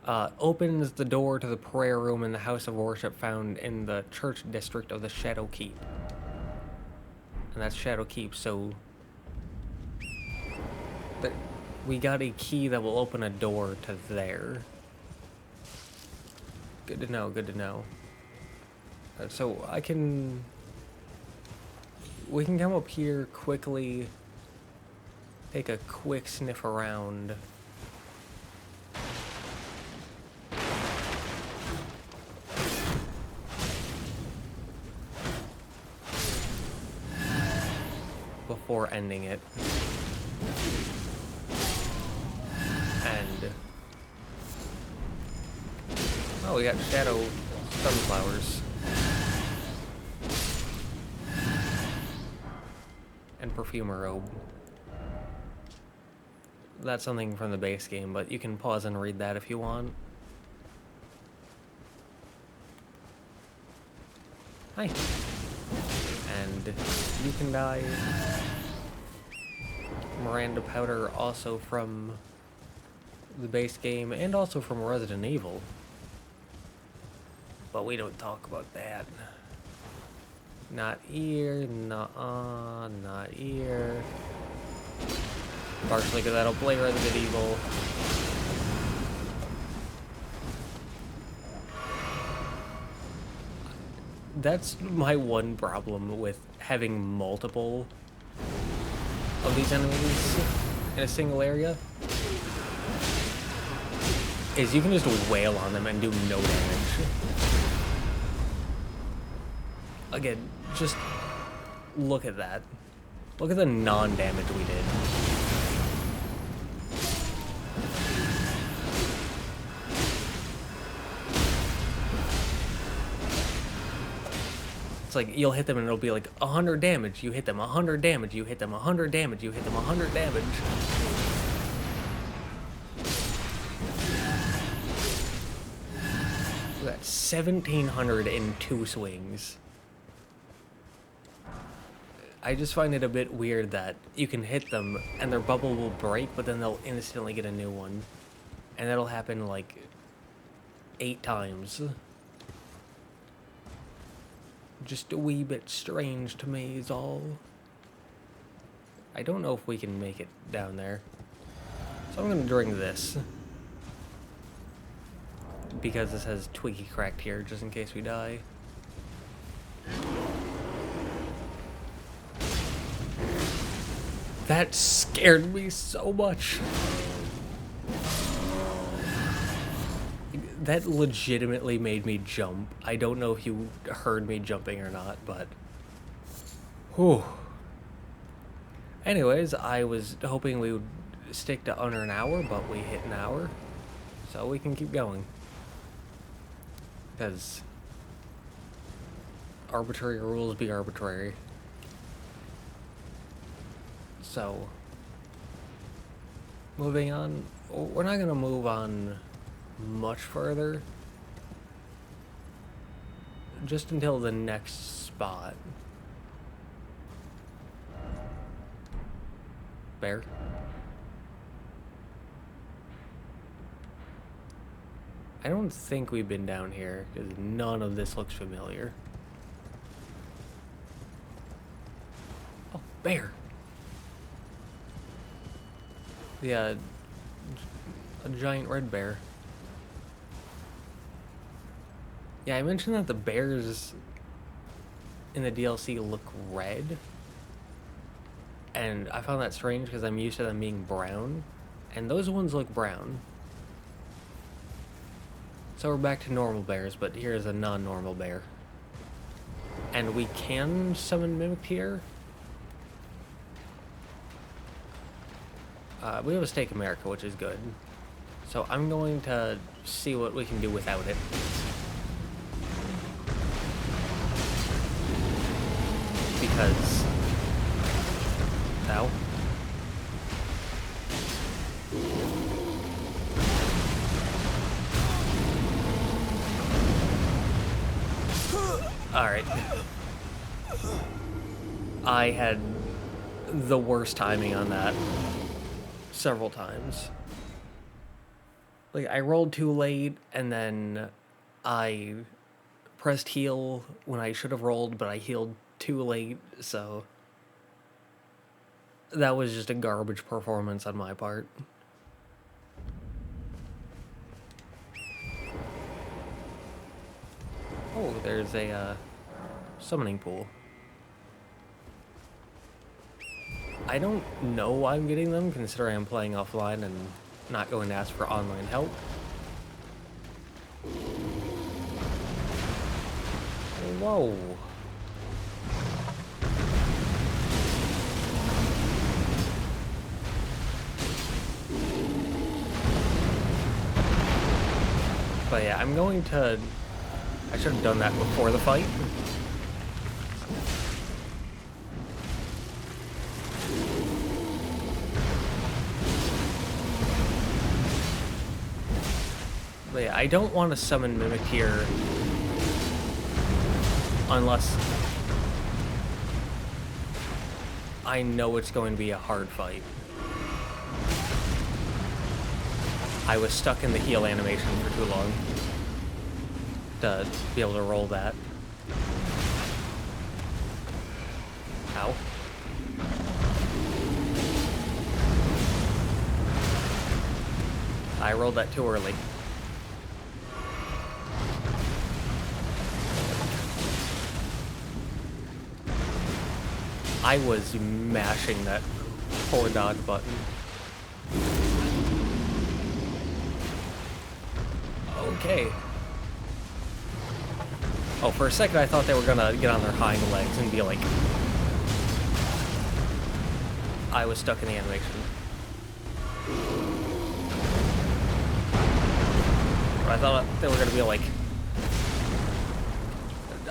Opens the door to the prayer room in the house of worship found in the church district of the Shadow Keep. And that's Shadow Keep, so... we got a key that will open a door to there. Good to know, good to know. So I can... we can come up here quickly, take a quick sniff around. Before ending it. And... oh, we got shadow sunflowers. And perfumer robe. That's something from the base game, but you can pause and read that if you want. Hi. And you can die. Miranda powder, also from the base game and also from Resident Evil. But we don't talk about that. Not here, not here. Partially because I don't play Resident Evil. That's my one problem with having multiple of these enemies in a single area. Is you can just wail on them and do no damage. Again, just look at that. Look at the non-damage we did. It's like, you'll hit them and it'll be like 100 damage, you hit them 100 damage, you hit them 100 damage, you hit them 100 damage. That's 1,700 in 2 swings. I just find it a bit weird that you can hit them and their bubble will break, but then they'll instantly get a new one. And that'll happen like 8 times. Just a wee bit strange to me is all. I don't know if we can make it down there. So I'm gonna drink this. Because this has Twiggy cracked here, just in case we die. That scared me so much. That legitimately made me jump. I don't know if you heard me jumping or not, but... whew. Anyways, I was hoping we would stick to under an hour, but we hit an hour. So we can keep going. Because arbitrary rules be arbitrary. So, moving on, we're not gonna move on much further. Just until the next spot. Bear. I don't think we've been down here, because none of this looks familiar. Oh, bear! Yeah, a giant red bear. Yeah, I mentioned that the bears in the DLC look red. And I found that strange because I'm used to them being brown. And those ones look brown. So we're back to normal bears, but here's a non-normal bear. And we can summon Mimic here. We have a Stake America, which is good. So I'm going to see what we can do without it. Because... Ow. Alright. I had the worst timing on that several times. Like, I rolled too late, and then I pressed heal when I should have rolled, but I healed too late, so that was just a garbage performance on my part. Oh, there's a summoning pool. I don't know why I'm getting them, considering I'm playing offline and not going to ask for online help. Whoa. But yeah, I'm going to... I should have done that before the fight. But yeah, I don't want to summon Mimic here unless I know it's going to be a hard fight. I was stuck in the heal animation for too long to be able to roll that. Ow. I rolled that too early. I was mashing that forward dodge button. Okay. Oh, for a second I thought they were gonna get on their hind legs and be like... I was stuck in the animation. But I thought they were gonna be like...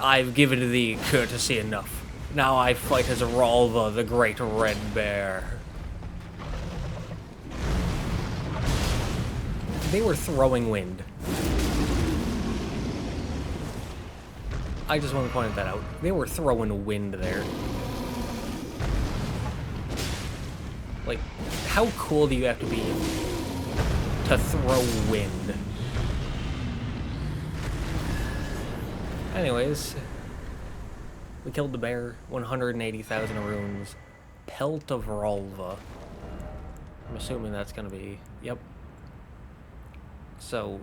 I've given thee courtesy enough. Now I fight as Ralva, the Great Red Bear. They were throwing wind. I just want to point that out. They were throwing wind there. Like, how cool do you have to be to throw wind? Anyways, we killed the bear, 180,000 runes. Pelt of Ralva. I'm assuming that's gonna be, yep. So,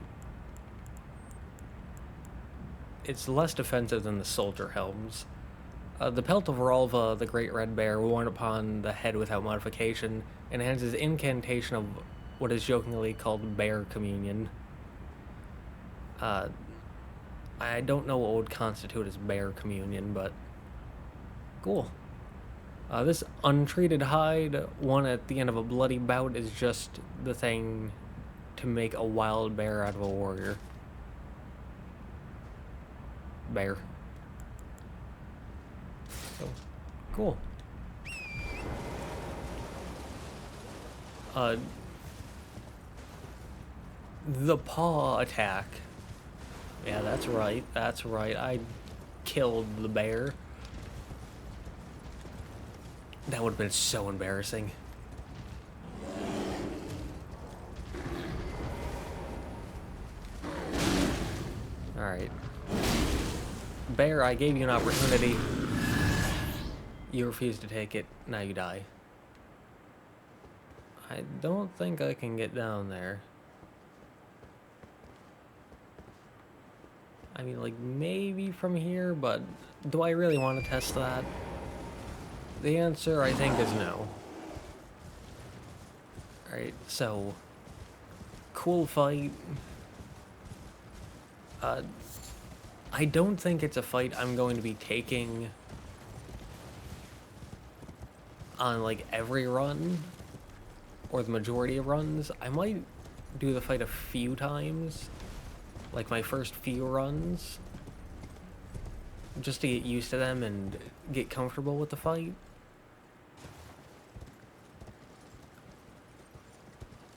it's less defensive than the soldier helms. The Pelt of Ralva, the Great Red Bear, worn upon the head without modification, enhances incantation of what is jokingly called Bear Communion. I don't know what would constitute as Bear Communion, but cool. This untreated hide, one at the end of a bloody bout, is just the thing to make a wild bear out of a warrior. Bear. So, cool. The paw attack. Yeah, that's right. That's right. I killed the bear. That would have been so embarrassing. Alright. Bear, I gave you an opportunity. You refused to take it. Now you die. I don't think I can get down there. I mean, like, maybe from here, but do I really want to test that? The answer, I think, is no. Alright, so... Cool fight. I don't think it's a fight I'm going to be taking on, like, every run, or the majority of runs. I might do the fight a few times, like my first few runs, just to get used to them and get comfortable with the fight.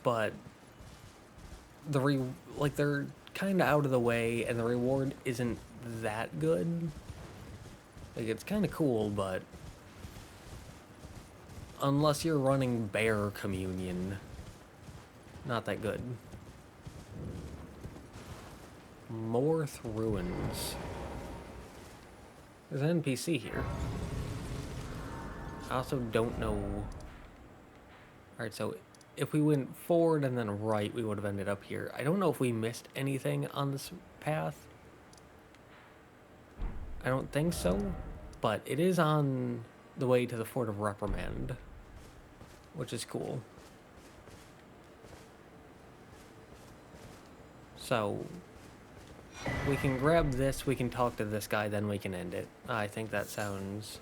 But they're kind of out of the way, and the reward isn't that good. Like, it's kind of cool, but unless you're running Bear Communion, not that good. Morth Ruins. There's an NPC here. I also don't know... Alright, so if we went forward and then right, we would have ended up here. I don't know if we missed anything on this path. I don't think so, but it is on the way to the Fort of Reprimand, which is cool. So, we can grab this, we can talk to this guy, then we can end it. I think that sounds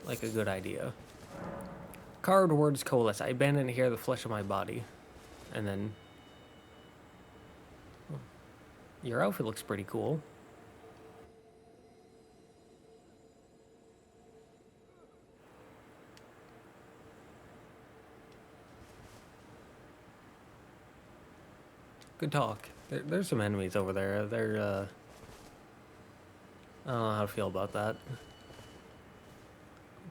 like a good idea. Card words coalesce. I abandon here the flesh of my body. And then... Oh, your outfit looks pretty cool. Good talk. There's some enemies over there. They're, I don't know how to feel about that.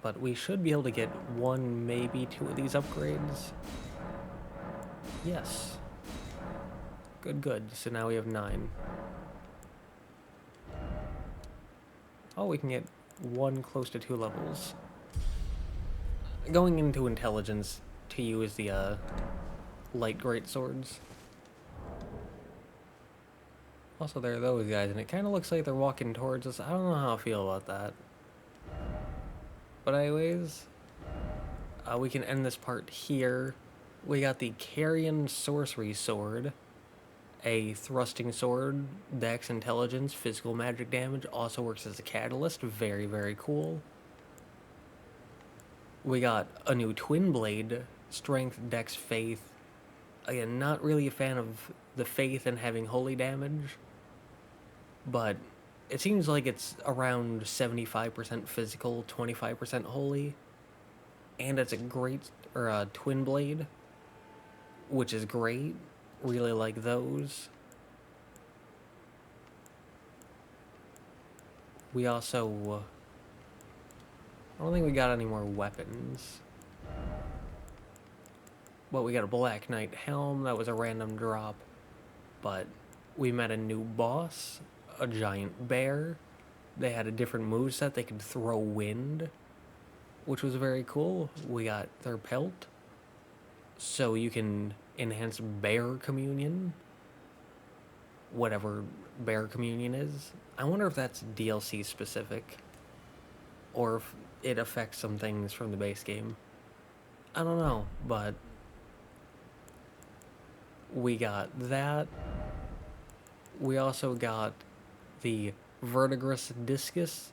But we should be able to get one, maybe two of these upgrades. Yes. Good, good. So now we have 9. Oh, we can get 1 close to 2 levels. Going into intelligence to use the light greatswords. Also, there are those guys, and it kind of looks like they're walking towards us. I don't know how I feel about that. But anyways, we can end this part here. We got the Carrion Sorcery Sword, a thrusting sword, dex, intelligence, physical magic damage, also works as a catalyst. Very, very cool. We got a new Twinblade, strength, dex, faith. Again, not really a fan of the faith and having holy damage, but it seems like it's around 75% physical, 25% holy, and it's a twin blade, which is great. Really like those. We also, I don't think we got any more weapons. Well, we got a Black Knight helm, that was a random drop, but we met a new boss, a giant bear. They had a different moveset, they could throw wind, which was very cool. We got their pelt, so you can enhance Bear Communion, whatever Bear Communion is. I wonder if that's DLC specific, or if it affects some things from the base game. I don't know, but we got that. We also got the Verdigris Discus.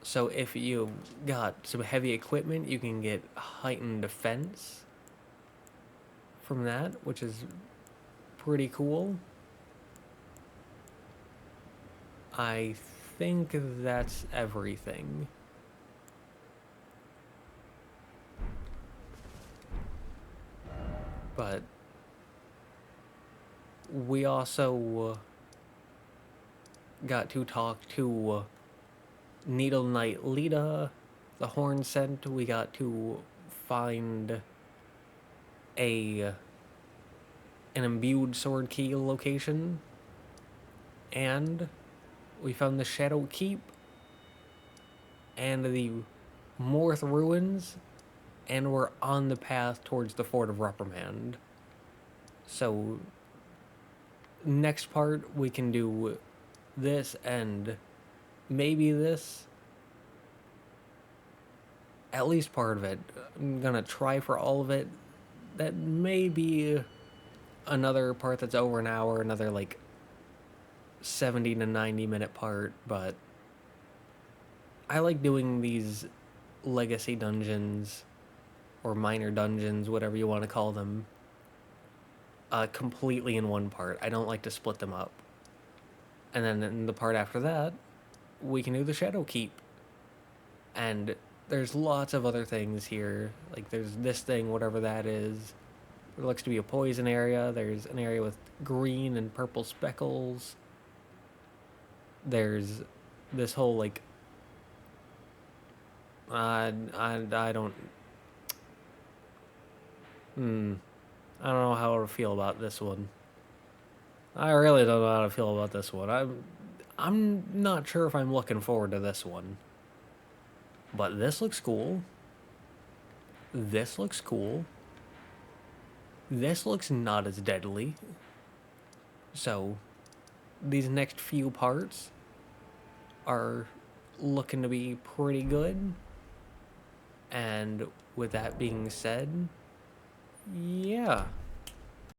So if you got some heavy equipment, you can get heightened defense from that, which is pretty cool. I think that's everything. But we also got to talk to Needle Knight Lita, the Horn Scent. We got to find an imbued sword key location, and we found the Shadow Keep and the Morth Ruins, and we're on the path towards the Fort of Reprimand. So next part we can do this and maybe this. At least part of it. I'm gonna try for all of it. That may be another part that's over an hour, another like 70 to 90 minute part, but I like doing these legacy dungeons or minor dungeons, whatever you want to call them, completely in one part. I don't like to split them up. And then in the part after that, we can do the Shadow Keep. And there's lots of other things here. Like there's this thing, whatever that is. There looks to be a poison area. There's an area with green and purple speckles. There's this whole like I don't I don't know how to feel about this one. I really don't know how to feel about this one. I'm not sure if I'm looking forward to this one. But this looks cool. This looks cool. This looks not as deadly. So, these next few parts are looking to be pretty good. And with that being said, yeah.